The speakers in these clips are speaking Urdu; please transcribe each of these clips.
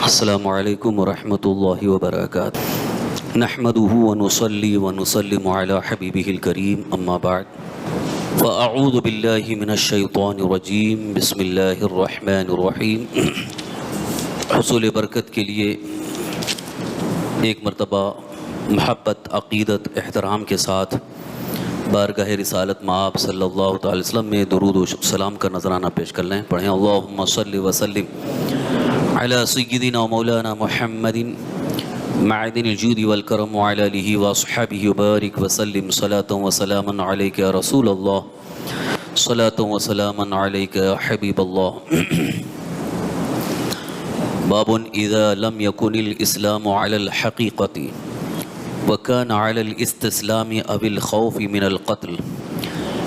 السلام علیکم ورحمۃ اللہ وبرکاتہ نحمده ونصلي ونسلم على حبیبه الکریم اما بعد فاعوذ باللہ من الشیطان الرجیم بسم اللہ الرحمن الرحیم۔ حصول برکت کے لیے ایک مرتبہ محبت، عقیدت، احترام کے ساتھ بارگاہ رسالت مآب صلی اللہ تعالی وسلم میں درود و سلام کا نذرانہ پیش کر لیں۔ پڑھیں اللہم صلی وسلم علی سیدنا و مولانا محمد معدن الجود والکرم وعلی آلہ واصحابہ وبارک وسلم صلاة و سلاما علیک یا رسول اللہ، صلاة و سلاما علیک یا حبیب اللہ۔ باب اذا لم يكن الاسلام على الحقیقة وكان على الاستسلام او الخوف من القتل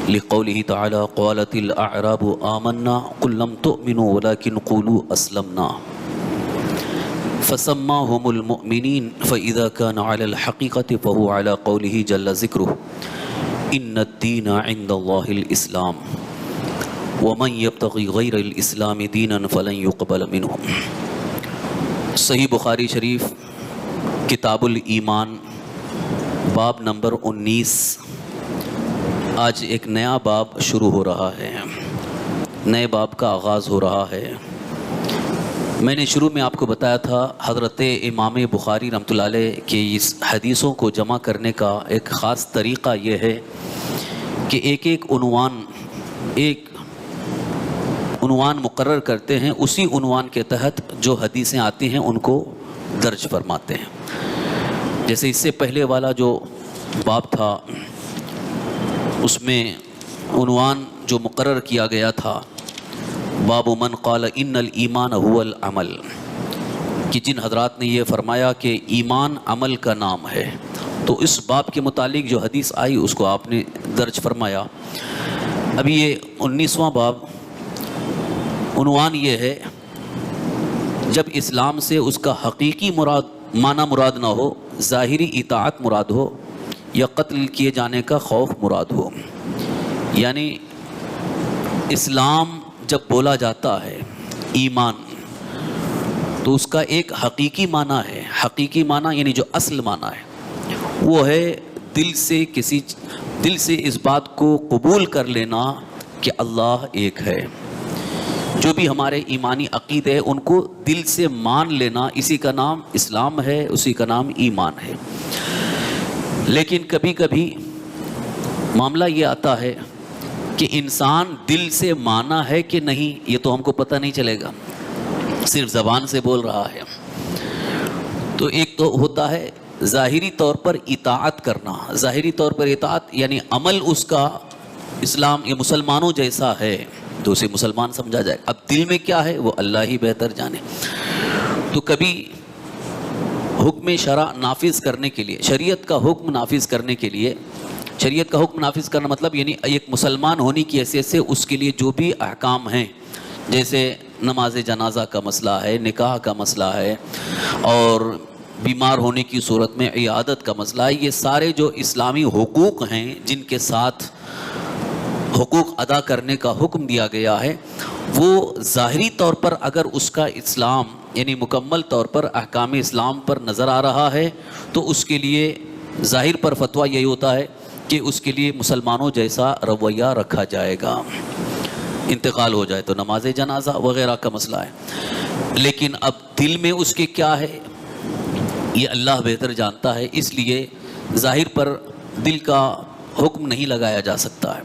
لقوله تعالى قالت الاعراب آمنا قل لم تؤمنوا ولكن قولوا اسلمنا فسماهم المؤمنين فإذا كان على الحقيقة فهو على قوله جل ذكره إن الدين عند الله الإسلام ومن يبتغي غير الإسلام دينا فلن يقبل منه۔ صحیح بخاری شریف کتاب الایمان باب نمبر 19۔ آج ایک نیا باب شروع ہو رہا ہے، نئے باب کا آغاز ہو رہا ہے۔ میں نے شروع میں آپ کو بتایا تھا حضرت امام بخاری رحمۃ اللہ علیہ کہ اس حدیثوں کو جمع کرنے کا ایک خاص طریقہ یہ ہے کہ ایک عنوان مقرر کرتے ہیں، اسی عنوان کے تحت جو حدیثیں آتی ہیں ان کو درج فرماتے ہیں۔ جیسے اس سے پہلے والا جو باب تھا اس میں عنوان جو مقرر کیا گیا تھا باب من قال ان الایمان هو العمل، کہ جن حضرات نے یہ فرمایا کہ ایمان عمل کا نام ہے، تو اس باب کے متعلق جو حدیث آئی اس کو آپ نے درج فرمایا۔ اب یہ 19واں باب عنوان یہ ہے جب اسلام سے اس کا حقیقی معنی مراد نہ ہو، ظاہری اطاعت مراد ہو یا قتل کیے جانے کا خوف مراد ہو، یعنی اسلام جب بولا جاتا ہے ایمان تو اس کا ایک حقیقی معنی ہے۔ حقیقی معنی یعنی جو اصل معنی ہے وہ ہے دل سے اس بات کو قبول کر لینا کہ اللہ ایک ہے۔ جو بھی ہمارے ایمانی عقیدے ہیں ان کو دل سے مان لینا، اسی کا نام اسلام ہے، اسی کا نام ایمان ہے۔ لیکن کبھی کبھی معاملہ یہ آتا ہے کہ انسان دل سے مانا ہے کہ نہیں یہ تو ہم کو پتہ نہیں چلے گا، صرف زبان سے بول رہا ہے۔ تو ایک تو ہوتا ہے ظاہری طور پر اطاعت کرنا، ظاہری طور پر اطاعت یعنی عمل اس کا اسلام یا مسلمانوں جیسا ہے تو اسے مسلمان سمجھا جائے۔ اب دل میں کیا ہے وہ اللہ ہی بہتر جانے۔ تو کبھی حکم شرع نافذ کرنے کے لیے، شریعت کا حکم نافذ کرنے کے لیے، شریعت کا حکم نافذ کرنا مطلب یعنی ایک مسلمان ہونے کی حیثیت سے اس کے لیے جو بھی احکام ہیں، جیسے نماز جنازہ کا مسئلہ ہے، نکاح کا مسئلہ ہے، اور بیمار ہونے کی صورت میں عیادت کا مسئلہ ہے، یہ سارے جو اسلامی حقوق ہیں جن کے ساتھ حقوق ادا کرنے کا حکم دیا گیا ہے، وہ ظاہری طور پر اگر اس کا اسلام یعنی مکمل طور پر احکام اسلام پر نظر آ رہا ہے تو اس کے لیے ظاہر پر فتویٰ یہی ہوتا ہے کہ اس کے لیے مسلمانوں جیسا رویہ رکھا جائے گا، انتقال ہو جائے تو نماز جنازہ وغیرہ کا مسئلہ ہے۔ لیکن اب دل میں اس کے کیا ہے یہ اللہ بہتر جانتا ہے، اس لیے ظاہر پر دل کا حکم نہیں لگایا جا سکتا ہے۔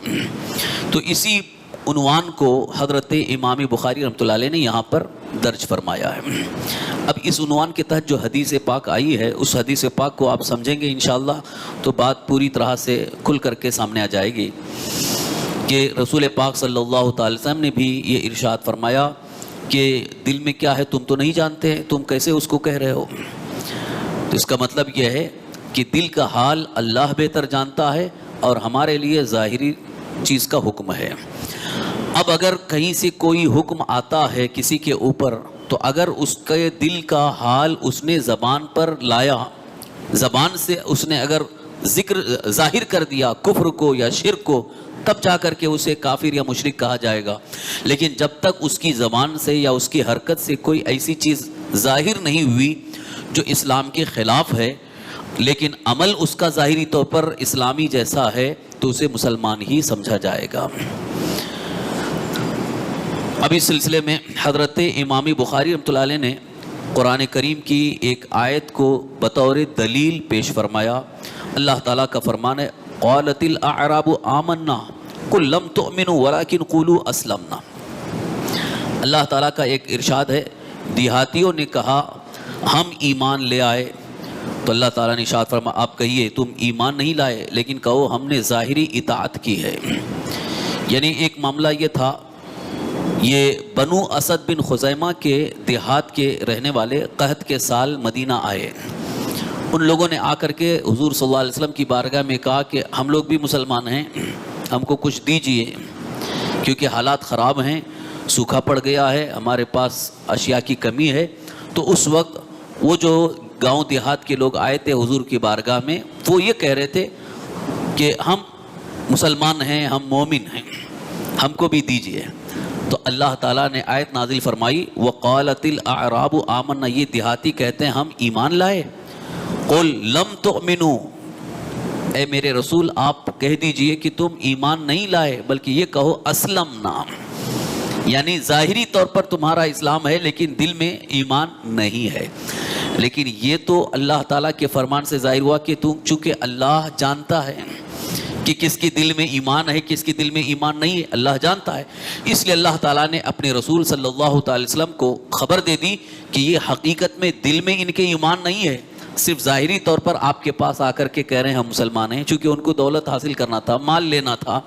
تو اسی عنوان کو حضرت امام بخاری رحمۃ اللہ علیہ نے یہاں پر درج فرمایا ہے۔ اب اس عنوان کے تحت جو حدیث پاک آئی ہے اس حدیث پاک کو آپ سمجھیں گے انشاءاللہ تو بات پوری طرح سے کھل کر کے سامنے آ جائے گی کہ رسول پاک صلی اللہ تعالی وسلم نے بھی یہ ارشاد فرمایا کہ دل میں کیا ہے تم تو نہیں جانتے، تم کیسے اس کو کہہ رہے ہو۔ تو اس کا مطلب یہ ہے کہ دل کا حال اللہ بہتر جانتا ہے اور ہمارے لیے ظاہری چیز کا حکم ہے۔ اب اگر کہیں سے کوئی حکم آتا ہے کسی کے اوپر تو اگر اس کے دل کا حال اس نے زبان پر لایا، زبان سے اس نے اگر ذکر ظاہر کر دیا کفر کو یا شرک کو، تب جا کر کے اسے کافر یا مشرک کہا جائے گا. لیکن جب تک اس کی زبان سے یا اس کی حرکت سے کوئی ایسی چیز ظاہر نہیں ہوئی جو اسلام کے خلاف ہے لیکن عمل اس کا ظاہری طور پر اسلامی جیسا ہے تو اسے مسلمان ہی سمجھا جائے گا. اب اس سلسلے میں حضرت امام بخاری رحمۃ اللہ علیہ نے قرآن کریم کی ایک آیت کو بطور دلیل پیش فرمایا. اللہ تعالیٰ کا فرمان ہے قالت الاعراب آمنا قل لم تؤمنوا ولکن قولوا اسلمنا. اللہ تعالیٰ کا ایک ارشاد ہے دیہاتیوں نے کہا ہم ایمان لے آئے. تو اللہ تعالیٰ نے ارشاد فرمایا آپ کہیے تم ایمان نہیں لائے لیکن کہو ہم نے ظاہری اطاعت کی ہے. یعنی ایک معاملہ یہ تھا، یہ بنو اسد بن خزیمہ کے دیہات کے رہنے والے قحط کے سال مدینہ آئے. ان لوگوں نے آ کر کے حضور صلی اللہ علیہ وسلم کی بارگاہ میں کہا کہ ہم لوگ بھی مسلمان ہیں، ہم کو کچھ دیجئے کیونکہ حالات خراب ہیں، سوکھا پڑ گیا ہے، ہمارے پاس اشیاء کی کمی ہے. تو اس وقت وہ جو گاؤں دیہات کے لوگ آئے تھے حضور کی بارگاہ میں، وہ یہ کہہ رہے تھے کہ ہم مسلمان ہیں، ہم مومن ہیں، ہم کو بھی دیجئے. تو اللہ تعالیٰ نے آیت نازل فرمائی وقالت الاعراب آمنا، یہ دیہاتی کہتے ہیں ہم ایمان لائے. قل لم تؤمنوا، اے میرے رسول آپ کہہ دیجئے کہ تم ایمان نہیں لائے بلکہ یہ کہو اسلمنا، یعنی ظاہری طور پر تمہارا اسلام ہے لیکن دل میں ایمان نہیں ہے. لیکن یہ تو اللہ تعالیٰ کے فرمان سے ظاہر ہوا کہ چونکہ اللہ جانتا ہے کہ کس کے دل میں ایمان ہے کس کے دل میں ایمان نہیں ہے، اللہ جانتا ہے. اس لیے اللہ تعالیٰ نے اپنے رسول صلی اللہ تعالی وسلم کو خبر دے دی کہ یہ حقیقت میں دل میں ان کے ایمان نہیں ہے، صرف ظاہری طور پر آپ کے پاس آ کر کے کہہ رہے ہیں ہم مسلمان ہیں. چونکہ ان کو دولت حاصل کرنا تھا، مال لینا تھا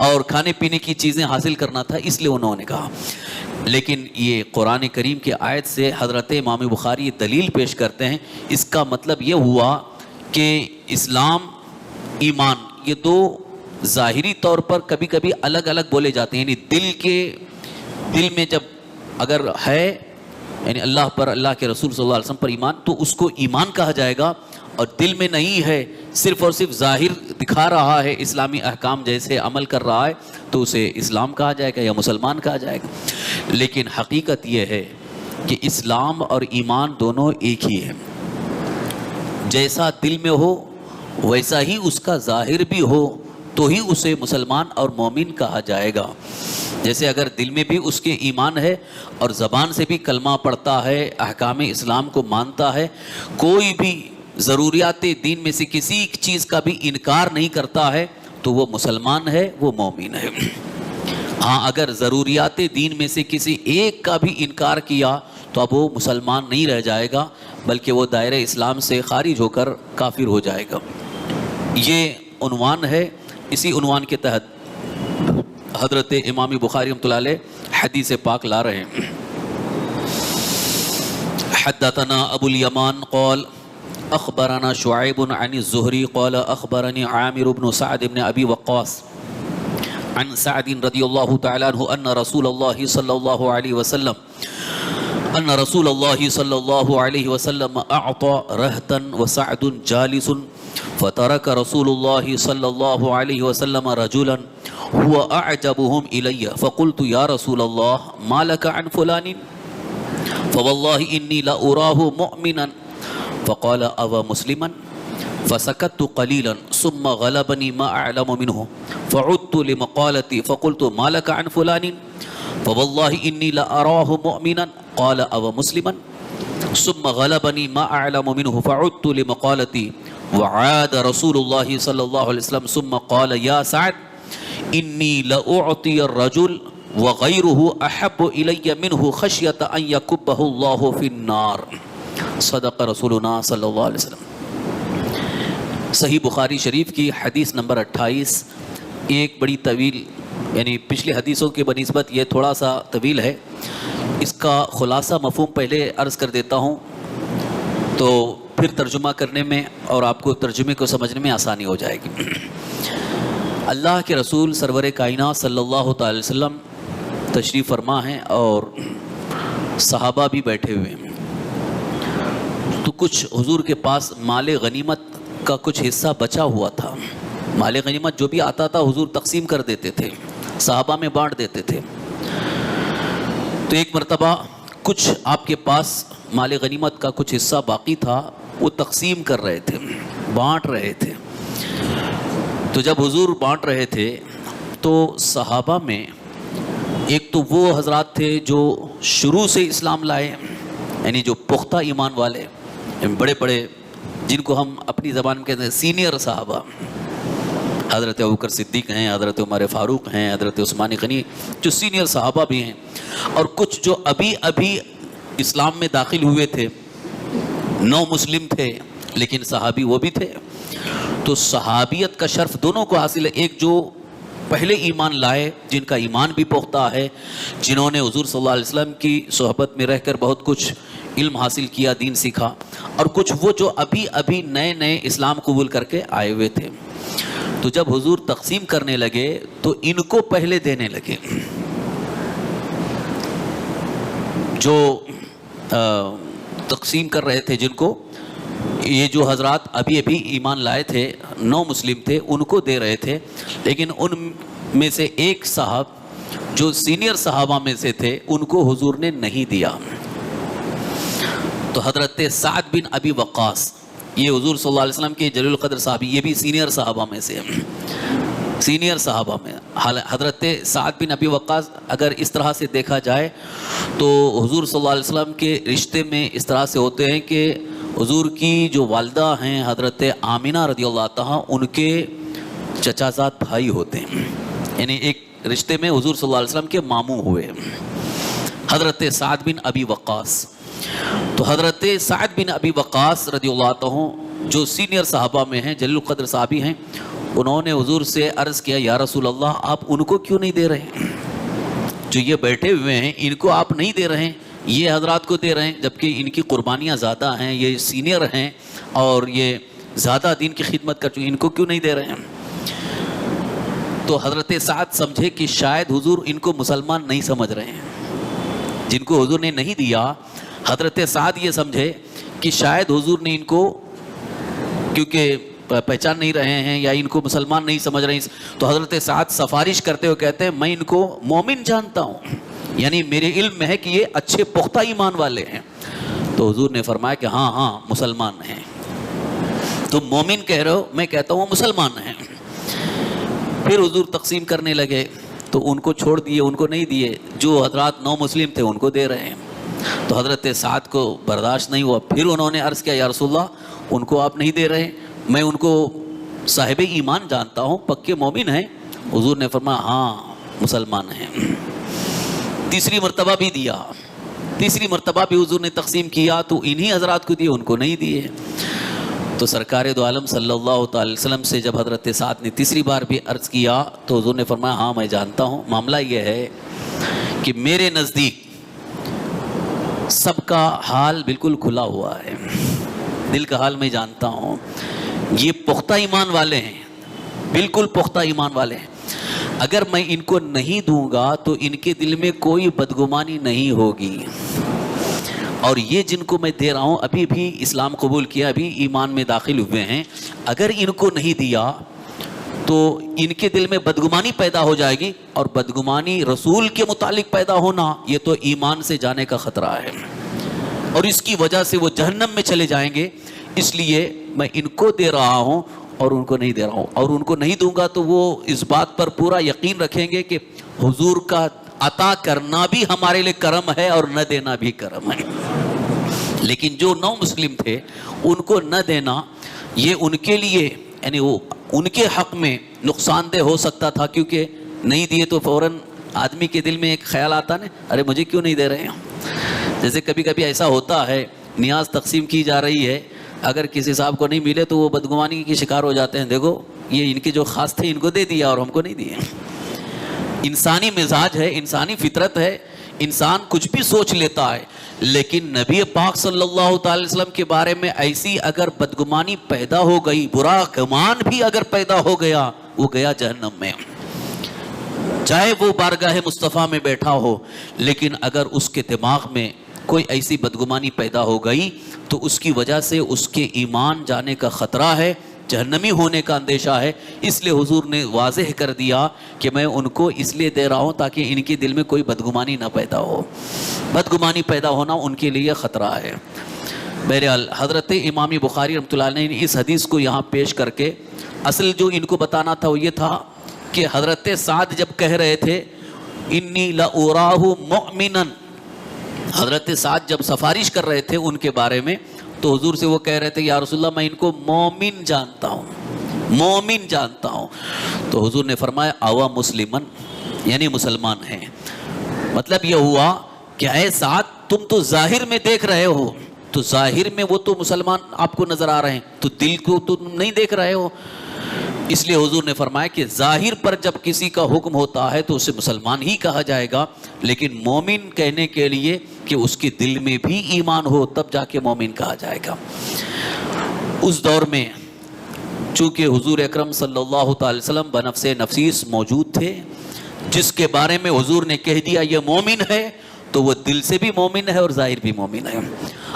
اور کھانے پینے کی چیزیں حاصل کرنا تھا، اس لیے انہوں نے کہا. لیکن یہ قرآن کریم کی آیت سے حضرت امام بخاری دلیل پیش کرتے ہیں. اس کا مطلب یہ ہوا کہ اسلام ایمان یہ دو ظاہری طور پر کبھی کبھی الگ الگ بولے جاتے ہیں. یعنی دل میں جب اگر ہے یعنی اللہ پر، اللہ کے رسول صلی اللہ علیہ وسلم پر ایمان تو اس کو ایمان کہا جائے گا، اور دل میں نہیں ہے صرف اور صرف ظاہر دکھا رہا ہے اسلامی احکام جیسے عمل کر رہا ہے تو اسے اسلام کہا جائے گا یا مسلمان کہا جائے گا. لیکن حقیقت یہ ہے کہ اسلام اور ایمان دونوں ایک ہی ہیں. جیسا دل میں ہو ویسا ہی اس کا ظاہر بھی ہو تو ہی اسے مسلمان اور مومن کہا جائے گا. جیسے اگر دل میں بھی اس کے ایمان ہے اور زبان سے بھی کلمہ پڑھتا ہے، احکام اسلام کو مانتا ہے، کوئی بھی ضروریات دین میں سے کسی چیز کا بھی انکار نہیں کرتا ہے تو وہ مسلمان ہے، وہ مومن ہے. ہاں اگر ضروریات دین میں سے کسی ایک کا بھی انکار کیا تو اب وہ مسلمان نہیں رہ جائے گا بلکہ وہ دائرہ اسلام سے خارج ہو کر کافر ہو جائے گا. یہ عنوان ہے. اسی عنوان کے تحت حضرت امام بخاری رحمۃ اللہ علیہ حدیث پاک لا رہے ہیں. حدثنا ابو الیمان قال اخبرنا شعیب عن الزہری قال اخبرني عامر بن سعد بن ابی وقاص عن سعد رضی اللہ تعالی عنہ ان رسول اللہ صلی اللہ علیہ وسلم اعطى رهطا وسعد جالس فترك رسول الله صلى الله عليه وسلم رجلا هو اعجبهم الي فقلت يا رسول الله ما لك عن فلان فوالله اني لاراه مؤمنا فقال أو مسلما فسكت قليلا ثم غلبني ما أعلم منه فعدت لمقالتي فقلت ما لك عن فلان فوالله إني لأراه مؤمنا قال أو مسلما ثم غلبني ما أعلم منه فعدت لمقالتي وعاد رسول الله صلى الله عليه وسلم ثم قال يا سعد إني لأعطي الرجل وغيره أحب إلي منه خشية أن يكبه الله في النار صدق رسولنا صلی اللہ علیہ وسلم. صحیح بخاری شریف کی حدیث نمبر 28 ایک بڑی طویل، یعنی پچھلی حدیثوں کے بنسبت یہ تھوڑا سا طویل ہے. اس کا خلاصہ مفہوم پہلے عرض کر دیتا ہوں تو پھر ترجمہ کرنے میں اور آپ کو ترجمے کو سمجھنے میں آسانی ہو جائے گی. اللہ کے رسول سرور کائنات صلی اللہ تعالی وسلم تشریف فرما ہیں اور صحابہ بھی بیٹھے ہوئے ہیں. تو کچھ حضور کے پاس مال غنیمت کا کچھ حصہ بچا ہوا تھا. مال غنیمت جو بھی آتا تھا حضور تقسیم کر دیتے تھے، صحابہ میں بانٹ دیتے تھے۔ تو ایک مرتبہ کچھ آپ کے پاس مال غنیمت کا کچھ حصہ باقی تھا، وہ تقسیم کر رہے تھے، بانٹ رہے تھے۔ تو جب حضور بانٹ رہے تھے تو صحابہ میں ایک تو وہ حضرات تھے جو شروع سے اسلام لائے، یعنی جو پختہ ایمان والے، بڑے بڑے جن کو ہم اپنی زبان میں کہتے ہیں سینئر صحابہ، حضرت ابوبکر صدیق ہیں، حضرت عمر فاروق ہیں، حضرت عثمان غنی، جو سینئر صحابہ بھی ہیں، اور کچھ جو ابھی ابھی اسلام میں داخل ہوئے تھے، نو مسلم تھے لیکن صحابی وہ بھی تھے۔ تو صحابیت کا شرف دونوں کو حاصل ہے، ایک جو پہلے ایمان لائے، جن کا ایمان بھی پختہ ہے، جنہوں نے حضور صلی اللہ علیہ وسلم کی صحبت میں رہ کر بہت کچھ علم حاصل کیا، دین سیکھا، اور کچھ وہ جو ابھی ابھی نئے نئے اسلام قبول کر کے آئے ہوئے تھے۔ تو جب حضور تقسیم کرنے لگے تو ان کو پہلے دینے لگے، جو تقسیم کر رہے تھے، جن کو یہ جو حضرات ابھی ابھی ایمان لائے تھے، نو مسلم تھے، ان کو دے رہے تھے، لیکن ان میں سے ایک صاحب جو سینئر صحابہ میں سے تھے ان کو حضور نے نہیں دیا۔ تو حضرت سعد بن ابی وقاص، یہ حضور صلی اللہ علیہ وسلم کے جلیل القدر صحابی، یہ بھی سینئر صحابہ میں سے، سینئر صحابہ میں حضرت سعد بن ابی وقاص اگر اس طرح سے دیکھا جائے تو حضور صلی اللہ علیہ وسلم کے رشتے میں اس طرح سے ہوتے ہیں کہ حضور کی جو والدہ ہیں حضرت آمینہ رضی اللہ تعالیٰ، ان کے چچا زاد بھائی ہوتے ہیں، یعنی ایک رشتے میں حضور صلی اللہ علیہ وسلم کے ماموں ہوئے حضرت سعد بن ابی وقاص۔ تو حضرت سعد بن ابی وقاص رضی اللہ عنہ جو سینئر صحابہ میں ہیں، جلیل القدر صحابی ہیں، انہوں نے حضور سے عرض کیا، یا رسول اللہ آپ ان کو کیوں نہیں دے رہے؟ جو یہ بیٹھے ہوئے ہیں ان کو آپ نہیں دے رہے ہیں، یہ حضرات کو دے رہے ہیں، جبکہ ان کی قربانیاں زیادہ ہیں، یہ سینئر ہیں اور یہ زیادہ دین کی خدمت کر چکے، ان کو کیوں نہیں دے رہے ہیں؟ تو حضرت سعد سمجھے کہ شاید حضور ان کو مسلمان نہیں سمجھ رہے ہیں، جن کو حضور نے نہیں دیا، حضرت سعد یہ سمجھے کہ شاید حضور نے ان کو کیونکہ پہچان نہیں رہے ہیں یا ان کو مسلمان نہیں سمجھ رہے ہیں۔ تو حضرت سعد سفارش کرتے ہوئے کہتے ہیں، میں ان کو مومن جانتا ہوں، یعنی میرے علم میں ہے کہ یہ اچھے پختہ ایمان والے ہیں۔ تو حضور نے فرمایا کہ ہاں ہاں مسلمان ہیں، تم مومن کہہ رہے ہو، میں کہتا ہوں مسلمان ہیں۔ پھر حضور تقسیم کرنے لگے تو ان کو چھوڑ دیے، ان کو نہیں دیے، جو حضرات نو مسلم تھے ان کو دے رہے ہیں۔ تو حضرت سعد کو برداشت نہیں ہوا، پھر انہوں نے عرض کیا، یا رسول اللہ ان کو آپ نہیں دے رہے، میں ان کو صاحب ایمان جانتا ہوں، پکے مومن ہیں۔ حضور نے فرمایا ہاں مسلمان ہیں۔ تیسری مرتبہ بھی دیا، تیسری مرتبہ بھی حضور نے تقسیم کیا تو انہی حضرات کو دیے، ان کو نہیں دیے۔ تو سرکار دو عالم صلی اللہ تعالی وسلم سے جب حضرت سعد نے تیسری بار بھی عرض کیا تو حضور نے فرمایا ہاں میں جانتا ہوں، معاملہ یہ ہے کہ میرے نزدیک سب کا حال بالکل کھلا ہوا ہے، دل کا حال میں جانتا ہوں، یہ پختہ ایمان والے ہیں، بالکل پختہ ایمان والے ہیں، اگر میں ان کو نہیں دوں گا تو ان کے دل میں کوئی بدگمانی نہیں ہوگی، اور یہ جن کو میں دے رہا ہوں ابھی بھی اسلام قبول کیا، ابھی ایمان میں داخل ہوئے ہیں، اگر ان کو نہیں دیا تو ان کے دل میں بدگمانی پیدا ہو جائے گی، اور بدگمانی رسول کے متعلق پیدا ہونا یہ تو ایمان سے جانے کا خطرہ ہے، اور اس کی وجہ سے وہ جہنم میں چلے جائیں گے، اس لیے میں ان کو دے رہا ہوں اور ان کو نہیں دے رہا ہوں، اور ان کو نہیں دوں گا تو وہ اس بات پر پورا یقین رکھیں گے کہ حضور کا عطا کرنا بھی ہمارے لیے کرم ہے اور نہ دینا بھی کرم ہے۔ لیکن جو نو مسلم تھے ان کو نہ دینا یہ ان کے لیے، یعنی وہ ان کے حق میں نقصان دہ ہو سکتا تھا، کیونکہ نہیں دیے تو فوراً آدمی کے دل میں ایک خیال آتا نا، ارے مجھے کیوں نہیں دے رہے ہیں۔ جیسے کبھی کبھی ایسا ہوتا ہے، نیاز تقسیم کی جا رہی ہے، اگر کسی صاحب کو نہیں ملے تو وہ بدگمانی کی شکار ہو جاتے ہیں، دیکھو یہ ان کے جو خاص تھے ان کو دے دیا اور ہم کو نہیں دیے۔ انسانی مزاج ہے، انسانی فطرت ہے، انسان کچھ بھی سوچ لیتا ہے، لیکن نبی پاک صلی اللہ تعالی وسلم کے بارے میں ایسی اگر بدگمانی پیدا ہو گئی، برا گمان بھی اگر پیدا ہو گیا، وہ گیا جہنم میں، چاہے وہ بارگاہ مصطفیٰ میں بیٹھا ہو، لیکن اگر اس کے دماغ میں کوئی ایسی بدگمانی پیدا ہو گئی تو اس کی وجہ سے اس کے ایمان جانے کا خطرہ ہے، جہنمی ہونے کا اندیشہ ہے، اس لیے حضور نے واضح کر دیا کہ میں ان کو اس لیے دے رہا ہوں تاکہ ان کے دل میں کوئی بدگمانی نہ پیدا ہو، بدگمانی پیدا ہونا ان کے لیے خطرہ ہے۔ بہرحال حضرت امام بخاری رحمۃ اللہ علیہ نے اس حدیث کو یہاں پیش کر کے اصل جو ان کو بتانا تھا وہ یہ تھا کہ حضرت سعد جب کہہ رہے تھے انی لأراہ مؤمنا، حضرت سعد جب سفارش کر رہے تھے ان کے بارے میں تو حضور سے وہ کہہ رہے تھے یا رسول اللہ میں ان کو مومن جانتا ہوں، مومن جانتا ہوں۔ تو حضور نے فرمایا اوا مسلمن، یعنی مسلمان ہیں۔ مطلب یہ ہوا کہ اے سعد تم تو ظاہر میں دیکھ رہے ہو، تو ظاہر میں وہ تو مسلمان آپ کو نظر آ رہے ہیں، تو دل کو تم نہیں دیکھ رہے ہو۔ اس لیے حضور نے فرمایا کہ ظاہر پر جب کسی کا حکم ہوتا ہے تو اسے مسلمان ہی کہا جائے گا، لیکن مومن کہنے کے لیے کہ اس کے دل میں بھی ایمان ہو تب جا کے مومن کہا جائے گا۔ اس دور میں چونکہ حضور اکرم صلی اللہ تعالی وسلم بنفس نفیس موجود تھے، جس کے بارے میں حضور نے کہہ دیا یہ مومن ہے تو وہ دل سے بھی مومن ہے اور ظاہر بھی مومن ہے،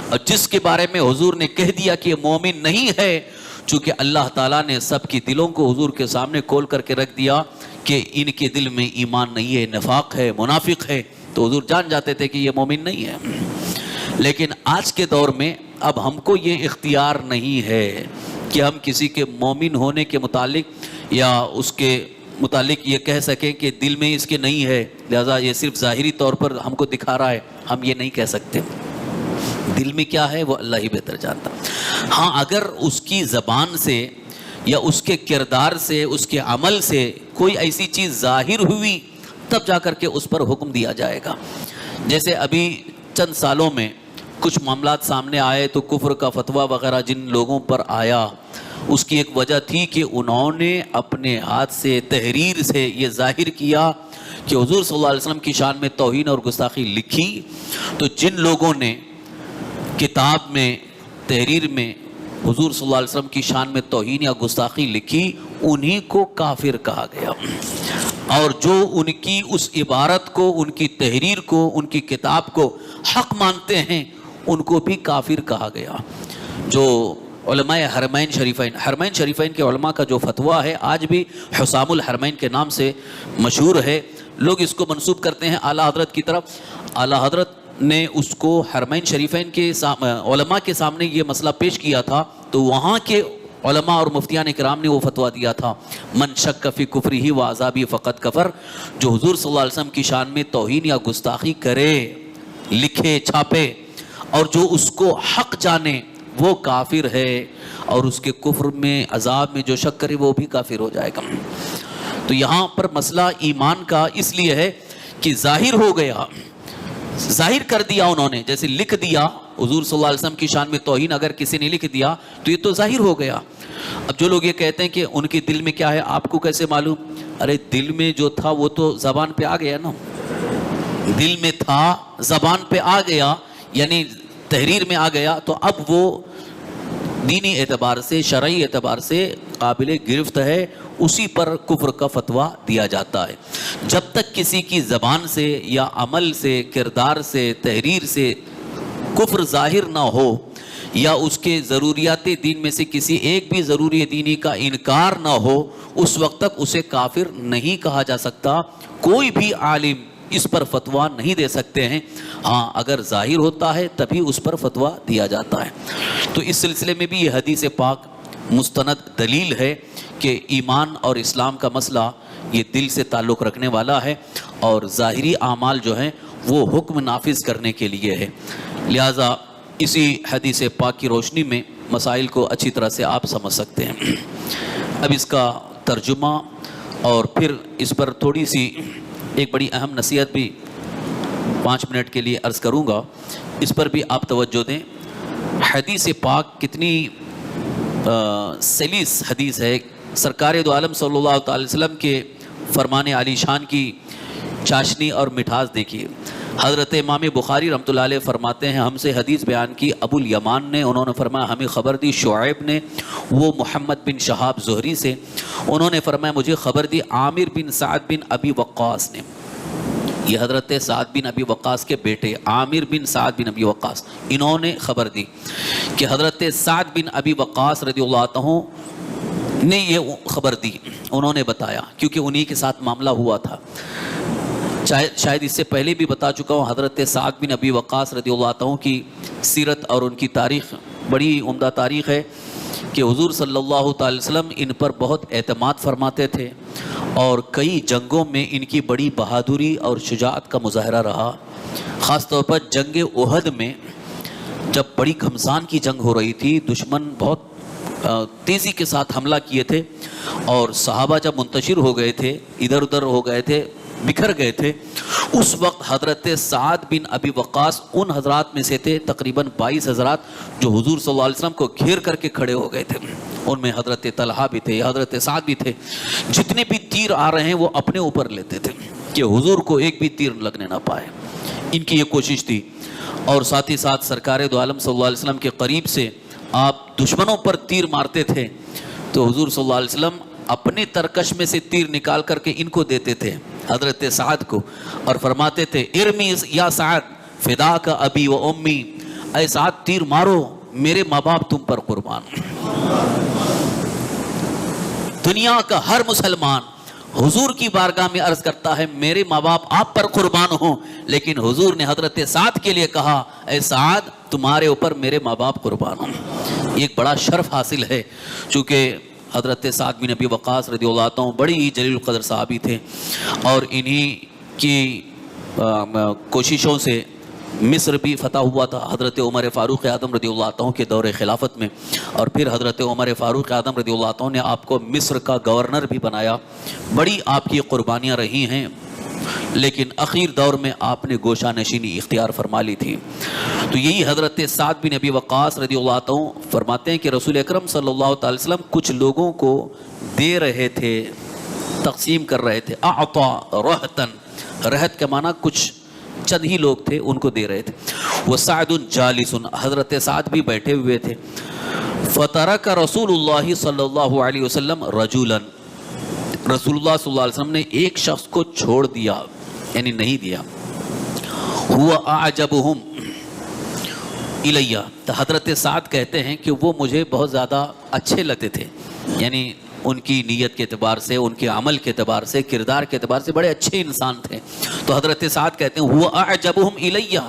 اور جس کے بارے میں حضور نے کہہ دیا کہ یہ مومن نہیں ہے، چونکہ اللہ تعالیٰ نے سب کی دلوں کو حضور کے سامنے کھول کر کے رکھ دیا کہ ان کے دل میں ایمان نہیں ہے، نفاق ہے، منافق ہے، تو حضور جان جاتے تھے کہ یہ مومن نہیں ہے۔ لیکن آج کے دور میں اب ہم کو یہ اختیار نہیں ہے کہ ہم کسی کے مومن ہونے کے متعلق یا اس کے متعلق یہ کہہ سکیں کہ دل میں اس کے نہیں ہے، لہذا یہ صرف ظاہری طور پر ہم کو دکھا رہا ہے، ہم یہ نہیں کہہ سکتے۔ دل میں کیا ہے وہ اللہ ہی بہتر جانتا۔ ہاں اگر اس کی زبان سے یا اس کے کردار سے، اس کے عمل سے کوئی ایسی چیز ظاہر ہوئی تب جا کر کے اس پر حکم دیا جائے گا۔ جیسے ابھی چند سالوں میں کچھ معاملات سامنے آئے تو کفر کا فتویٰ وغیرہ جن لوگوں پر آیا، اس کی ایک وجہ تھی کہ انہوں نے اپنے ہاتھ سے تحریر سے یہ ظاہر کیا کہ حضور صلی اللہ علیہ وسلم کی شان میں توہین اور گستاخی لکھی، تو جن لوگوں نے کتاب میں تحریر میں حضور صلی اللہ علیہ وسلم کی شان میں توہین یا گستاخی لکھی انہی کو کافر کہا گیا، اور جو ان کی اس عبارت کو، ان کی تحریر کو، ان کی کتاب کو حق مانتے ہیں ان کو بھی کافر کہا گیا۔ جو علماء حرمین شریفین، حرمین شریفین کے علماء کا جو فتویٰ ہے آج بھی حسام الحرمین کے نام سے مشہور ہے، لوگ اس کو منسوب کرتے ہیں اعلیٰ حضرت کی طرف۔ اعلیٰ حضرت نے اس کو حرمین شریفین کے علماء کے سامنے یہ مسئلہ پیش کیا تھا، تو وہاں کے علماء اور مفتیان کرام نے وہ فتویٰ دیا تھا من شک فی کفرہ و عذابہ فقط کفر، جو حضور صلی اللہ علیہ وسلم کی شان میں توہین یا گستاخی کرے، لکھے، چھاپے، اور جو اس کو حق جانے وہ کافر ہے، اور اس کے کفر میں، عذاب میں جو شک کرے وہ بھی کافر ہو جائے گا۔ تو یہاں پر مسئلہ ایمان کا اس لیے ہے کہ ظاہر ہو گیا، ظاہر کر دیا انہوں نے، جیسے لکھ دیا حضور صلی اللہ علیہ وسلم کی شان میں توہین اگر کسی نے لکھ دیا تو یہ تو ظاہر ہو گیا۔ اب جو لوگ یہ کہتے ہیں کہ ان کے دل میں کیا ہے آپ کو کیسے معلوم؟ ارے دل میں جو تھا وہ تو زبان پہ آ گیا نا، دل میں تھا زبان پہ آ گیا، یعنی تحریر میں آ گیا، تو اب وہ دینی اعتبار سے، شرعی اعتبار سے قابل گرفت ہے، اسی پر کفر کا فتویٰ دیا جاتا ہے۔ جب تک کسی کی زبان سے یا عمل سے، کردار سے، تحریر سے کفر ظاہر نہ ہو، یا اس کے ضروریات دین میں سے کسی ایک بھی ضروری دینی کا انکار نہ ہو، اس وقت تک اسے کافر نہیں کہا جا سکتا۔ کوئی بھی عالم اس پر فتویٰ نہیں دے سکتے ہیں، ہاں اگر ظاہر ہوتا ہے تبھی اس پر فتویٰ دیا جاتا ہے۔ تو اس سلسلے میں بھی یہ حدیث پاک مستند دلیل ہے کہ ایمان اور اسلام کا مسئلہ یہ دل سے تعلق رکھنے والا ہے، اور ظاہری اعمال جو ہیں وہ حکم نافذ کرنے کے لیے ہے۔ لہٰذا اسی حدیث پاک کی روشنی میں مسائل کو اچھی طرح سے آپ سمجھ سکتے ہیں۔ اب اس کا ترجمہ اور پھر اس پر تھوڑی سی ایک بڑی اہم نصیحت بھی 5 منٹ کے لیے عرض کروں گا، اس پر بھی آپ توجہ دیں۔ حدیث پاک کتنی سلیس حدیث ہے، سرکار دو عالم صلی اللہ تعالی وسلم کے فرمان علی شان کی چاشنی اور مٹھاس دیکھیے۔ حضرت امام بخاری رحمۃ اللہ علیہ فرماتے ہیں ہم سے حدیث بیان کی ابو الیمان نے، انہوں نے فرمایا ہمیں خبر دی شعیب نے، وہ محمد بن شہاب زہری سے، انہوں نے فرمایا مجھے خبر دی عامر بن سعد بن ابی وقاص نے، یہ حضرت سعد بن ابی وقاص کے بیٹے عامر بن سعد بن ابی وقاص، انہوں نے خبر دی کہ حضرت سعد بن ابی وقاص رضی اللہ عنہ نے یہ خبر دی، انہوں نے بتایا، کیونکہ انہی کے ساتھ معاملہ ہوا تھا. شاید اس سے پہلے بھی بتا چکا ہوں، حضرت سعد بن ابی وقاص رضی اللہ عنہ کی سیرت اور ان کی تاریخ بڑی عمدہ تاریخ ہے کہ حضور صلی اللہ تعالی وسلم ان پر بہت اعتماد فرماتے تھے، اور کئی جنگوں میں ان کی بڑی بہادری اور شجاعت کا مظاہرہ رہا. خاص طور پر جنگ احد میں جب بڑی گھمسان کی جنگ ہو رہی تھی، دشمن بہت تیزی کے ساتھ حملہ کیے تھے، اور صحابہ جب منتشر ہو گئے تھے، ادھر ادھر ہو گئے تھے، بکھر گئے تھے، اس وقت حضرت سعد بن ابی وقاص ان حضرات میں سے تھے، تقریباً 22 حضرات جو حضور صلی اللہ علیہ وسلم کو گھیر کر کے کھڑے ہو گئے تھے. ان میں حضرت طلحہ بھی تھے، حضرت سعد بھی تھے. جتنے بھی تیر آ رہے ہیں وہ اپنے اوپر لیتے تھے کہ حضور کو ایک بھی تیر لگنے نہ پائے. ان کی یہ کوشش تھی. اور ساتھ ہی ساتھ سرکار دو عالم صلی اللہ علیہ وسلم کے قریب سے آپ دشمنوں پر تیر مارتے تھے تو حضور صلی اللہ علیہ وسلم اپنے ترکش میں سے تیر نکال کر کے ان کو دیتے تھے، حضرت سعد کو، اور فرماتے تھے ارمی یا سعد فدا کا ابی و امی، اے سعد تیر مارو، میرے ماں باپ تم پر قربان. دنیا کا ہر مسلمان حضور کی بارگاہ میں عرض کرتا ہے میرے ماں باپ آپ پر قربان ہوں، لیکن حضور نے حضرت سعد کے لیے کہا اے سعد تمہارے اوپر میرے ماں باپ قربان ہوں. ایک بڑا شرف حاصل ہے، چونکہ حضرت سعد بن ابی وقاص رضی اللہ عنہ بڑی جلیل القدر صحابی تھے، اور انہی کی کوششوں سے مصر بھی فتح ہوا تھا حضرت عمر فاروق اعظم رضی اللہ عنہ کے دور خلافت میں، اور پھر حضرت عمر فاروق اعظم رضی اللہ عنہ نے آپ کو مصر کا گورنر بھی بنایا. بڑی آپ کی قربانیاں رہی ہیں، لیکن اخیر دور میں آپ نے گوشہ نشینی اختیار فرما لی تھی. تو یہی حضرت سعد بن ابی وقاص رضی اللہ عنہ فرماتے ہیں کہ رسول اکرم صلی اللہ تعالی وسلم کچھ لوگوں کو دے رہے تھے، تقسیم کر رہے تھے. اعطا رہتن، رہت کا معنی کچھ چند ہی لوگ تھے، ان کو دے رہے تھے. وہ سعد جالس، حضرت سعد بھی بیٹھے ہوئے تھے. فترک رسول اللہ صلی اللہ علیہ وسلم رجلا، رسول اللہ صلی اللہ علیہ وسلم نے ایک شخص کو چھوڑ دیا، یعنی نہیں دیا. ہوا اعجبہم الیہ، تو حضرت سعد کہتے ہیں کہ وہ مجھے بہت زیادہ اچھے لگتے تھے، یعنی ان کی نیت کے اعتبار سے، ان کے عمل کے اعتبار سے، کردار کے اعتبار سے بڑے اچھے انسان تھے. تو حضرت سعد کہتے ہیں ہوا اعجبہم الیہ،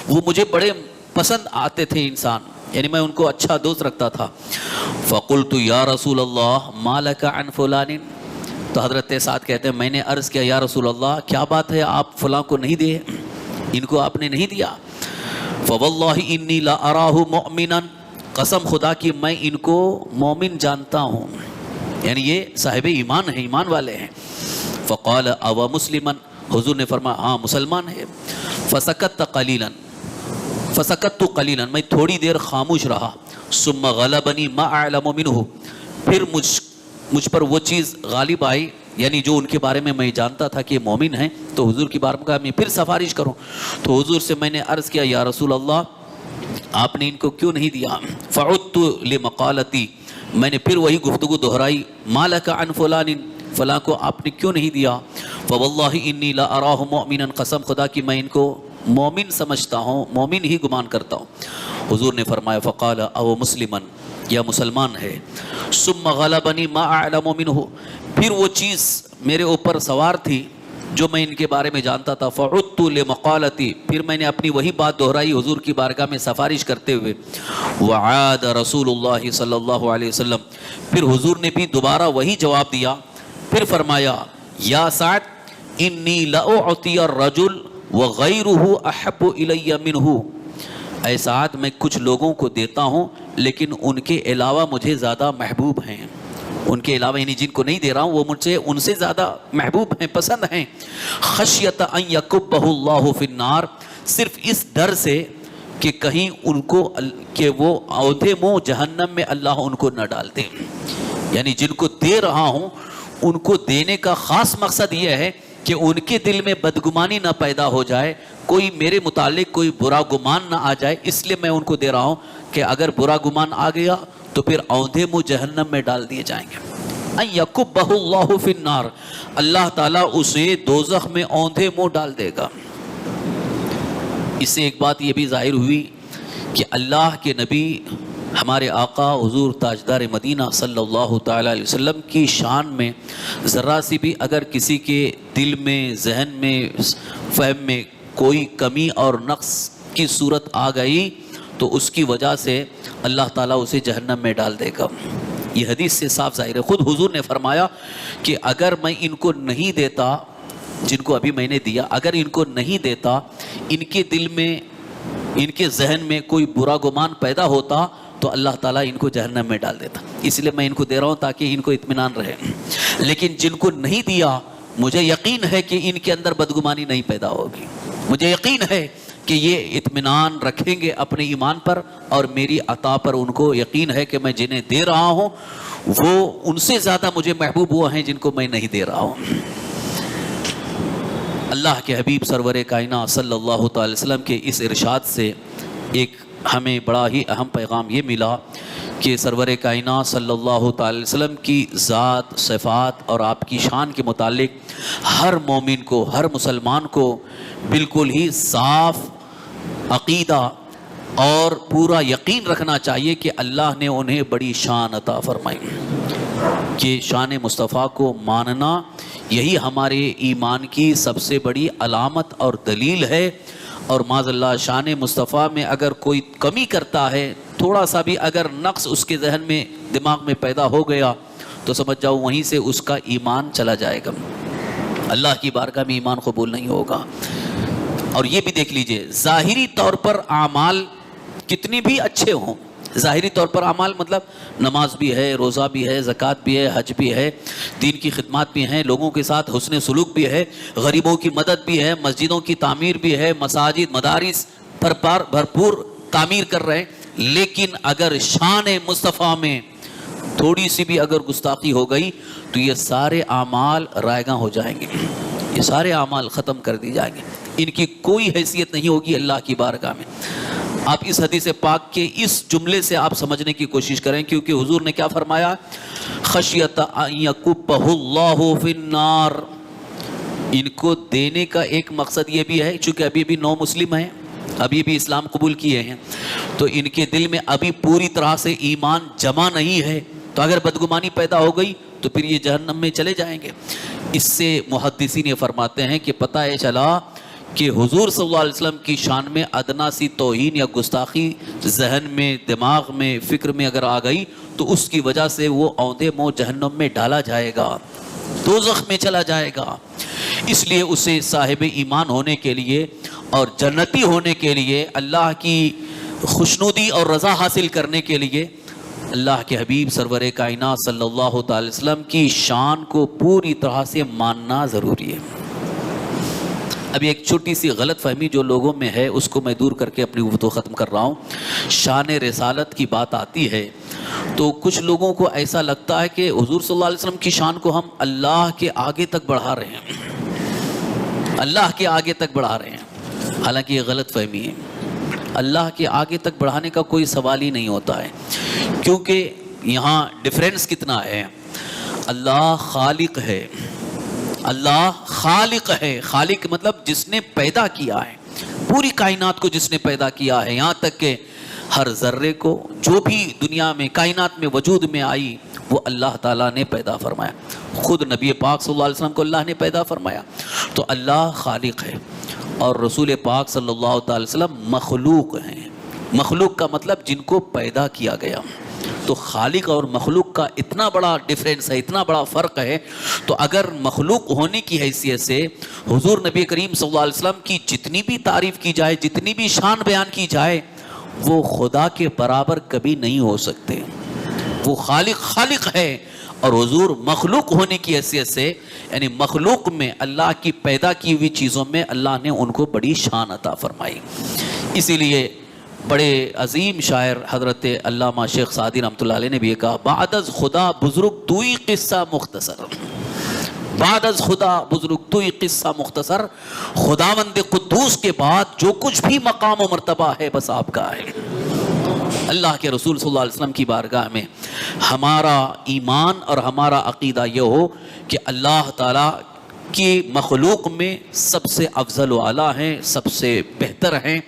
وہ مجھے بڑے پسند آتے تھے انسان، یعنی میں ان کو اچھا دوست رکھتا تھا. فقلت یا رسول اللہ ما لک عن فلان، تو حضرت سعد کہتے ہیں میں نے عرض کیا یا رسول اللہ کیا بات ہے آپ فلاں کو نہیں دیے، ان کو آپ نے نہیں دیا. فواللہ انی لا اراہ مؤمنا، قسم خدا کی میں ان کو مومن جانتا ہوں، یعنی یہ صاحب ایمان ہیں، ایمان والے ہیں. فقال او مسلما، حضور نے فرمایا ہاں مسلمان ہے. فسکت قلیلا، فسکت قلیلا، میں تھوڑی دیر خاموش رہا. ثم غلبنی ما اعلم منہ، پھر مجھ پر وہ چیز غالب آئی، یعنی جو ان کے بارے میں میں جانتا تھا کہ مومن ہیں، تو حضور کی بارگاہ میں پھر سفارش کروں. تو حضور سے میں نے عرض کیا یا رسول اللہ آپ نے ان کو کیوں نہیں دیا. فعدت لمقالتی، میں نے پھر وہی گفتگو دہرائی، ما لک عن فلان، فلاں کو آپ نے کیوں نہیں دیا. فواللہ انی لا اراہ مؤمنا، قسم خدا کی میں ان کو مومن سمجھتا ہوں، مومن ہی گمان کرتا ہوں. حضور نے فرمایا فقال او مسلما، یا مسلمان ہے. ثم غلبنی ما اعلم منہ، پھر وہ چیز میرے اوپر سوار تھی جو میں ان کے بارے میں جانتا تھا. فعدت لمقالتی، پھر میں نے اپنی وہی بات دہرائی حضور کی بارگاہ میں سفارش کرتے ہوئے. وعاد رسول اللہ صلی اللہ علیہ وسلم، پھر حضور نے بھی دوبارہ وہی جواب دیا. پھر فرمایا یا سعد انی لاعطی الرجل وغیرہ احب الی منہ، اے سعد میں کچھ لوگوں کو دیتا ہوں لیکن ان کے علاوہ مجھے زیادہ محبوب ہیں، ان کے علاوہ یعنی جن کو نہیں دے رہا ہوں وہ مجھے ان سے زیادہ محبوب ہیں، پسند ہیں. خشیت ان یکبہ اللہ فی النار، صرف اس ڈر سے کہ کہیں ان کو کہ وہ اودھے منہ جہنم میں اللہ ان کو نہ ڈال دے. یعنی جن کو دے رہا ہوں ان کو دینے کا خاص مقصد یہ ہے کہ ان کے دل میں بدگمانی نہ پیدا ہو جائے، کوئی میرے متعلق کوئی برا گمان نہ آ جائے، اس لیے میں ان کو دے رہا ہوں کہ اگر برا گمان آ گیا تو پھر اودھے منہ جہنم میں ڈال دیے جائیں گے. ان یکبہ اللہ فی النار، اللہ تعالیٰ اسے دوزخ میں اودھے منہ ڈال دے گا. اس سے ایک بات یہ بھی ظاہر ہوئی کہ اللہ کے نبی ہمارے آقا حضور تاجدار مدینہ صلی اللہ تعالیٰ علیہ وسلم کی شان میں ذرا سی بھی اگر کسی کے دل میں، ذہن میں، فہم میں کوئی کمی اور نقص کی صورت آ گئی تو اس کی وجہ سے اللہ تعالیٰ اسے جہنم میں ڈال دے گا۔ یہ حدیث سے صاف ظاہر ہے۔ خود حضور نے فرمایا کہ اگر میں ان کو نہیں دیتا، جن کو ابھی میں نے دیا، اگر ان کو نہیں دیتا، ان کے دل میں، ان کے ذہن میں کوئی برا گمان پیدا ہوتا تو اللہ تعالیٰ ان کو جہنم میں ڈال دیتا۔ اس لیے میں ان کو دے رہا ہوں تاکہ ان کو اطمینان رہے۔ لیکن جن کو نہیں دیا، مجھے یقین ہے کہ ان کے اندر بدگمانی نہیں پیدا ہوگی، مجھے یقین ہے کہ یہ اطمینان رکھیں گے اپنے ایمان پر اور میری عطا پر۔ ان کو یقین ہے کہ میں جنہیں دے رہا ہوں وہ ان سے زیادہ مجھے محبوب وہ ہیں جن کو میں نہیں دے رہا ہوں۔ اللہ کے حبیب سرور کائنات صلی اللہ تعالی وسلم کے اس ارشاد سے ایک ہمیں بڑا ہی اہم پیغام یہ ملا کہ سرور کائنات صلی اللہ تعالی وسلم کی ذات، صفات اور آپ کی شان کے متعلق ہر مومن کو، ہر مسلمان کو بالکل ہی صاف عقیدہ اور پورا یقین رکھنا چاہیے کہ اللہ نے انہیں بڑی شان عطا فرمائی، کہ شان مصطفیٰ کو ماننا یہی ہمارے ایمان کی سب سے بڑی علامت اور دلیل ہے۔ اور معاذ اللہ شان مصطفیٰ میں اگر کوئی کمی کرتا ہے، تھوڑا سا بھی اگر نقص اس کے ذہن میں، دماغ میں پیدا ہو گیا تو سمجھ جاؤ وہیں سے اس کا ایمان چلا جائے گا، اللہ کی بارگاہ میں ایمان قبول نہیں ہوگا۔ اور یہ بھی دیکھ لیجئے، ظاہری طور پر اعمال کتنے بھی اچھے ہوں، ظاہری طور پر اعمال مطلب نماز بھی ہے، روزہ بھی ہے، زکوٰۃ بھی ہے، حج بھی ہے، دین کی خدمات بھی ہیں، لوگوں کے ساتھ حسن سلوک بھی ہے، غریبوں کی مدد بھی ہے، مسجدوں کی تعمیر بھی ہے، مساجد، مدارس بھرپور تعمیر کر رہے ہیں، لیکن اگر شان مصطفیٰ میں تھوڑی سی بھی اگر گستاخی ہو گئی تو یہ سارے اعمال رائگاں ہو جائیں گے، یہ سارے اعمال ختم کر دی جائیں گے، ان کی کوئی حیثیت نہیں ہوگی اللہ کی بارگاہ میں۔ آپ اس حدیث پاک کے اس جملے سے آپ سمجھنے کی کوشش کریں، کیونکہ حضور نے کیا فرمایا؟ خشیت ان یکبہ اللہ فی النار۔ ان کو دینے کا ایک مقصد یہ بھی ہے، چونکہ ابھی بھی نو مسلم ہیں، ابھی بھی اسلام قبول کیے ہیں، تو ان کے دل میں ابھی پوری طرح سے ایمان جمع نہیں ہے، تو اگر بدگمانی پیدا ہو گئی تو پھر یہ جہنم میں چلے جائیں گے۔ اس سے محدثین یہ فرماتے ہیں کہ پتہ ہے چلا کہ حضور صلی اللہ علیہ وسلم کی شان میں ادنا سی توہین یا گستاخی ذہن میں، دماغ میں، فکر میں اگر آ گئی تو اس کی وجہ سے وہ اوندے منہ جہنم میں ڈالا جائے گا، دوزخ میں چلا جائے گا۔ اس لیے اسے صاحب ایمان ہونے کے لیے اور جنتی ہونے کے لیے، اللہ کی خوشنودی اور رضا حاصل کرنے کے لیے اللہ کے حبیب سرور کائنات صلی اللہ تعالی وسلم کی شان کو پوری طرح سے ماننا ضروری ہے۔ ابھی ایک چھوٹی سی غلط فہمی جو لوگوں میں ہے اس کو میں دور کر کے اپنی گفتگو ختم کر رہا ہوں۔ شان رسالت کی بات آتی ہے تو کچھ لوگوں کو ایسا لگتا ہے کہ حضور صلی اللہ علیہ وسلم کی شان کو ہم اللہ کے آگے تک بڑھا رہے ہیں، اللہ کے آگے تک بڑھا رہے ہیں، حالانکہ یہ غلط فہمی ہے۔ اللہ کے آگے تک بڑھانے کا کوئی سوال ہی نہیں ہوتا ہے، کیونکہ یہاں ڈیفرنس کتنا ہے۔ اللہ خالق ہے، اللہ خالق ہے، خالق مطلب جس نے پیدا کیا ہے، پوری کائنات کو جس نے پیدا کیا ہے، یہاں تک کہ ہر ذرے کو، جو بھی دنیا میں کائنات میں وجود میں آئی وہ اللہ تعالیٰ نے پیدا فرمایا، خود نبی پاک صلی اللہ علیہ وسلم کو اللہ نے پیدا فرمایا۔ تو اللہ خالق ہے اور رسول پاک صلی اللہ تعالی وسلم مخلوق ہیں۔ مخلوق کا مطلب جن کو پیدا کیا گیا۔ تو خالق اور مخلوق کا اتنا بڑا ڈیفرنس ہے، اتنا بڑا فرق ہے، تو اگر مخلوق ہونے کی حیثیت سے حضور نبی کریم صلی اللہ علیہ وسلم کی جتنی بھی تعریف کی جائے، جتنی بھی شان بیان کی جائے، وہ خدا کے برابر کبھی نہیں ہو سکتے۔ وہ خالق ہے اور حضور مخلوق ہونے کی حیثیت سے، یعنی مخلوق میں اللہ کی پیدا کی ہوئی چیزوں میں اللہ نے ان کو بڑی شان عطا فرمائی۔ اسی لیے بڑے عظیم شاعر حضرت علامہ شیخ سعدی رحمۃ اللہ علیہ نے بھی یہ کہا، بعد از خدا بزرگ توئی قصہ مختصر، بعد از خدا بزرگ توئی قصہ مختصر، خداوند قدوس کے بعد جو کچھ بھی مقام و مرتبہ ہے بس آپ کا ہے۔ اللہ کے رسول صلی اللہ علیہ وسلم کی بارگاہ میں ہمارا ایمان اور ہمارا عقیدہ یہ ہو کہ اللہ تعالیٰ کی مخلوق میں سب سے افضل و اعلیٰ ہیں، سب سے بہتر ہیں،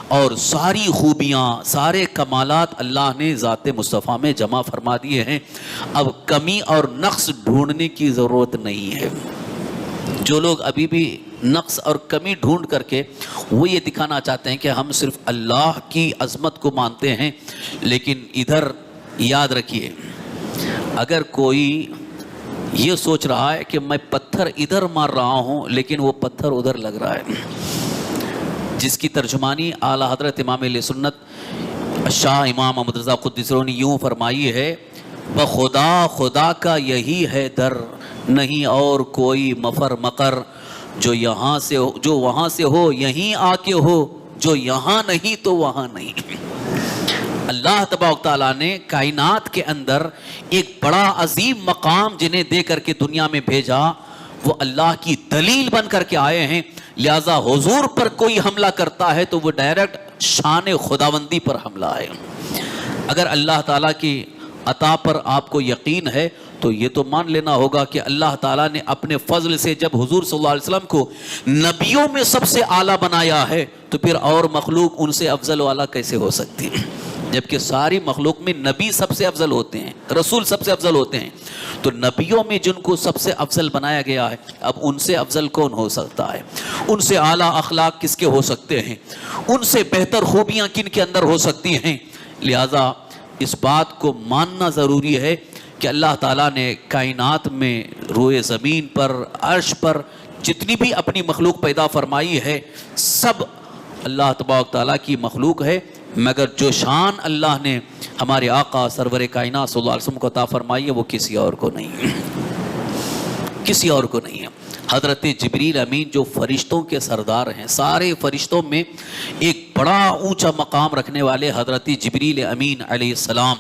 اور ساری خوبیاں سارے کمالات اللہ نے ذات مصطفیٰ میں جمع فرما دیے ہیں۔ اب کمی اور نقص ڈھونڈنے کی ضرورت نہیں ہے۔ جو لوگ ابھی بھی نقص اور کمی ڈھونڈ کر کے وہ یہ دکھانا چاہتے ہیں کہ ہم صرف اللہ کی عظمت کو مانتے ہیں، لیکن ادھر یاد رکھیے، اگر کوئی یہ سوچ رہا ہے کہ میں پتھر ادھر مار رہا ہوں لیکن وہ پتھر ادھر لگ رہا ہے، جس کی ترجمانی اعلیٰ حضرت امام اہل سنت شاہ امام محمد رضا قدس سرہ نے یوں فرمائی ہے: بخدا خدا کا یہی ہے در، نہیں اور کوئی مفر مقر، جو یہاں سے ہو جو وہاں سے ہو یہیں آ کے ہو، جو یہاں نہیں تو وہاں نہیں۔ اللہ تبارک تعالیٰ نے کائنات کے اندر ایک بڑا عظیم مقام جنہیں دے کر کے دنیا میں بھیجا، وہ اللہ کی دلیل بن کر کے آئے ہیں، لہذا حضور پر کوئی حملہ کرتا ہے تو وہ ڈائریکٹ شان خداوندی پر حملہ ہے۔ اگر اللہ تعالیٰ کی عطا پر آپ کو یقین ہے تو یہ تو مان لینا ہوگا کہ اللہ تعالیٰ نے اپنے فضل سے جب حضور صلی اللہ علیہ وسلم کو نبیوں میں سب سے اعلیٰ بنایا ہے تو پھر اور مخلوق ان سے افضل و اعلیٰ کیسے ہو سکتی ہے؟ جبکہ ساری مخلوق میں نبی سب سے افضل ہوتے ہیں، رسول سب سے افضل ہوتے ہیں، تو نبیوں میں جن کو سب سے افضل بنایا گیا ہے، اب ان سے افضل کون ہو سکتا ہے؟ ان سے اعلیٰ اخلاق کس کے ہو سکتے ہیں؟ ان سے بہتر خوبیاں کن کے اندر ہو سکتی ہیں؟ لہذا اس بات کو ماننا ضروری ہے کہ اللہ تعالیٰ نے کائنات میں روئے زمین پر، عرش پر جتنی بھی اپنی مخلوق پیدا فرمائی ہے، سب اللہ تبارک تعالیٰ کی مخلوق ہے، مگر جو شان اللہ نے ہمارے آقا سرور کائنات صلی اللہ علیہ وسلم کو عطا فرمائی ہے وہ کسی اور کو نہیں ہے، کسی اور کو نہیں ہے۔ حضرت جبریل امین جو فرشتوں کے سردار ہیں، سارے فرشتوں میں ایک بڑا اونچا مقام رکھنے والے حضرت جبریل امین علیہ السلام،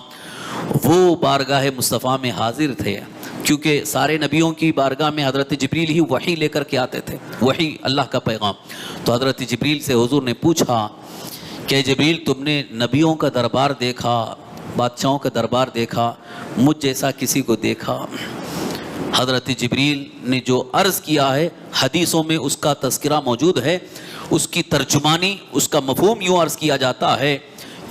وہ بارگاہ مصطفیٰ میں حاضر تھے، کیونکہ سارے نبیوں کی بارگاہ میں حضرت جبریل ہی وحی لے کر کے آتے تھے، وحی اللہ کا پیغام۔ تو حضرت جبریل سے حضور نے پوچھا کہ جبریل تم نے نبیوں کا دربار دیکھا، بادشاہوں کا دربار دیکھا، مجھ جیسا کسی کو دیکھا؟ حضرت جبریل نے جو عرض کیا ہے حدیثوں میں اس کا تذکرہ موجود ہے، اس کی ترجمانی، اس کا مفہوم یوں عرض کیا جاتا ہے: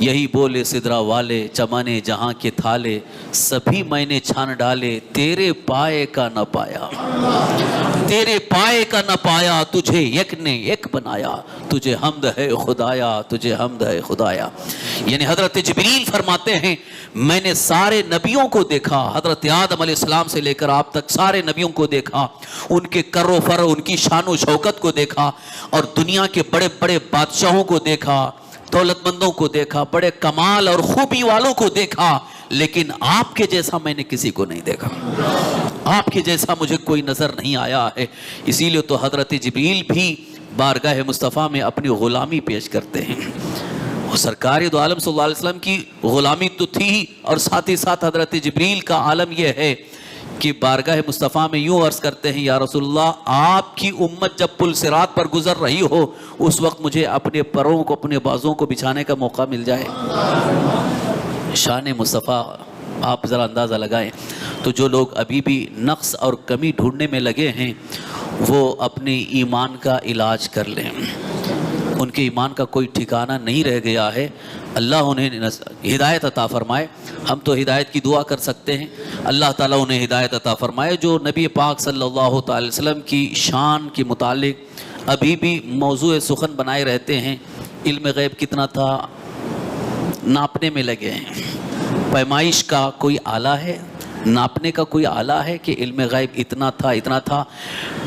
یہی بولے سدرا والے چمانے جہاں کے تھالے، سبھی میں نے چھان ڈالے تیرے پائے کا نہ پایا، تیرے پائے کا نہ پایا، تجھے یک نے یک بنایا، تجھے حمد ہے خدایا، تجھے حمد ہے خدایا۔ یعنی حضرت جبریل فرماتے ہیں میں نے سارے نبیوں کو دیکھا، حضرت آدم علیہ السلام سے لے کر آپ تک سارے نبیوں کو دیکھا، ان کے کر و فر، ان کی شان و شوکت کو دیکھا، اور دنیا کے بڑے بڑے بادشاہوں کو دیکھا، دولت مندوں کو دیکھا، بڑے کمال اور خوبی والوں کو دیکھا، لیکن آپ کے جیسا میں نے کسی کو نہیں دیکھا، آپ کے جیسا مجھے کوئی نظر نہیں آیا ہے۔ اسی لیے تو حضرت جبریل بھی بارگاہ مصطفیٰ میں اپنی غلامی پیش کرتے ہیں۔ وہ سرکار دو عالم صلی اللہ علیہ وسلم کی غلامی تو تھی، اور ساتھ ہی ساتھ حضرت جبریل کا عالم یہ ہے کہ بارگاہ مصطفیٰ میں یوں عرض کرتے ہیں: یا رسول اللہ، آپ کی امت جب پل صراط پر گزر رہی ہو اس وقت مجھے اپنے پروں کو، اپنے بازوں کو بچھانے کا موقع مل جائے۔ شان مصطفیٰ آپ ذرا اندازہ لگائیں۔ تو جو لوگ ابھی بھی نقص اور کمی ڈھونڈنے میں لگے ہیں وہ اپنے ایمان کا علاج کر لیں، ان کے ایمان کا کوئی ٹھکانہ نہیں رہ گیا ہے۔ اللہ انہیں ہدایت عطا فرمائے۔ ہم تو ہدایت کی دعا کر سکتے ہیں، اللہ تعالیٰ انہیں ہدایت عطا فرمائے۔ جو نبی پاک صلی اللہ تعالی وسلم کی شان کے متعلق ابھی بھی موضوع سخن بنائے رہتے ہیں، علم غیب کتنا تھا ناپنے میں لگے ہیں۔ پیمائش کا کوئی آلہ ہے؟ ناپنے کا کوئی آلہ ہے کہ علم غیب اتنا تھا اتنا تھا؟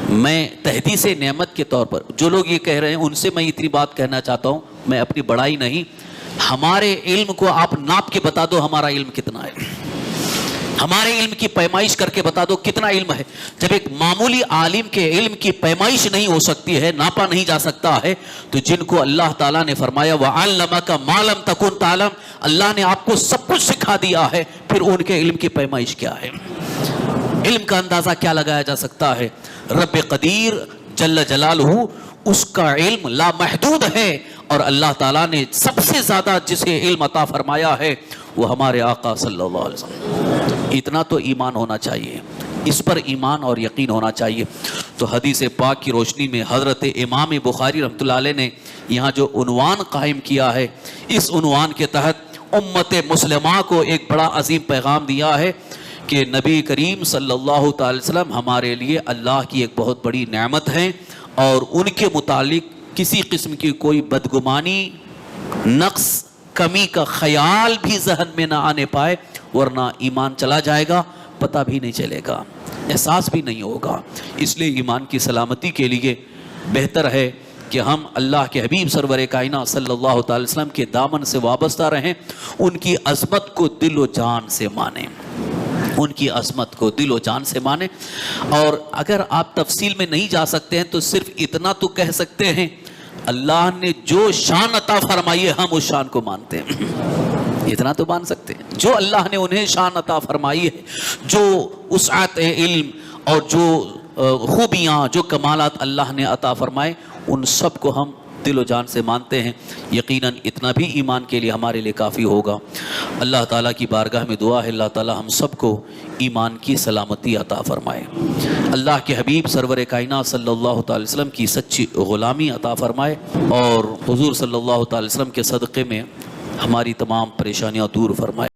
میں تحدیث نعمت کے طور پر جو لوگ یہ کہہ رہے ہیں ان سے میں اتنی بات کہنا چاہتا ہوں، میں اپنی بڑائی نہیں، ہمارے علم کو آپ ناپ کے بتا دو ہمارا علم کتنا ہے، ہمارے علم کی پیمائش کر کے بتا دو کتنا علم ہے۔ جب ایک معمولی عالم کے علم کی پیمائش نہیں ہو سکتی ہے، ناپا نہیں جا سکتا ہے، تو جن کو اللہ تعالیٰ نے فرمایا وَعَلَّمَكَ مَا لَمْ تَكُنْ تَعْلَمْ، اللہ نے آپ کو سب کچھ سکھا دیا ہے، پھر ان کے علم کی پیمائش کیا ہے؟ علم کا اندازہ کیا لگایا جا سکتا ہے؟ رب قدیر جل جلالہ اس کا علم لامحدود ہے، اور اللہ تعالیٰ نے سب سے زیادہ جسے علم عطا فرمایا ہے وہ ہمارے آقا صلی اللہ علیہ وسلم۔ اتنا تو ایمان ہونا چاہیے، اس پر ایمان اور یقین ہونا چاہیے۔ تو حدیث پاک کی روشنی میں حضرت امام بخاری رحمۃ اللہ علیہ نے یہاں جو عنوان قائم کیا ہے، اس عنوان کے تحت امت مسلمہ کو ایک بڑا عظیم پیغام دیا ہے کہ نبی کریم صلی اللہ تعالی وسلم ہمارے لیے اللہ کی ایک بہت بڑی نعمت ہیں، اور ان کے متعلق کسی قسم کی کوئی بدگمانی، نقص، کمی کا خیال بھی ذہن میں نہ آنے پائے، ورنہ ایمان چلا جائے گا، پتہ بھی نہیں چلے گا، احساس بھی نہیں ہوگا۔ اس لیے ایمان کی سلامتی کے لیے بہتر ہے کہ ہم اللہ کے حبیب سرور کائنات صلی اللہ تعالی وسلم کے دامن سے وابستہ رہیں، ان کی عظمت کو دل و جان سے مانیں، ان کی عظمت کو دل و جان سے مانیں۔ اور اگر آپ تفصیل میں نہیں جا سکتے ہیں تو صرف اتنا تو کہہ سکتے ہیں، اللہ نے جو شان عطا فرمائی ہے ہم اس شان کو مانتے ہیں، اتنا تو مان سکتے ہیں۔ جو اللہ نے انہیں شان عطا فرمائی ہے، جو وسعت علم اور جو خوبیاں، جو کمالات اللہ نے عطا فرمائے، ان سب کو ہم دل و جان سے مانتے ہیں۔ یقیناً اتنا بھی ایمان کے لیے ہمارے لیے کافی ہوگا۔ اللہ تعالیٰ کی بارگاہ میں دعا ہے اللہ تعالیٰ ہم سب کو ایمان کی سلامتی عطا فرمائے، اللہ کے حبیب سرور کائنات صلی اللہ تعالی وسلم کی سچی غلامی عطا فرمائے، اور حضور صلی اللہ تعالی وسلم کے صدقے میں ہماری تمام پریشانیاں دور فرمائے۔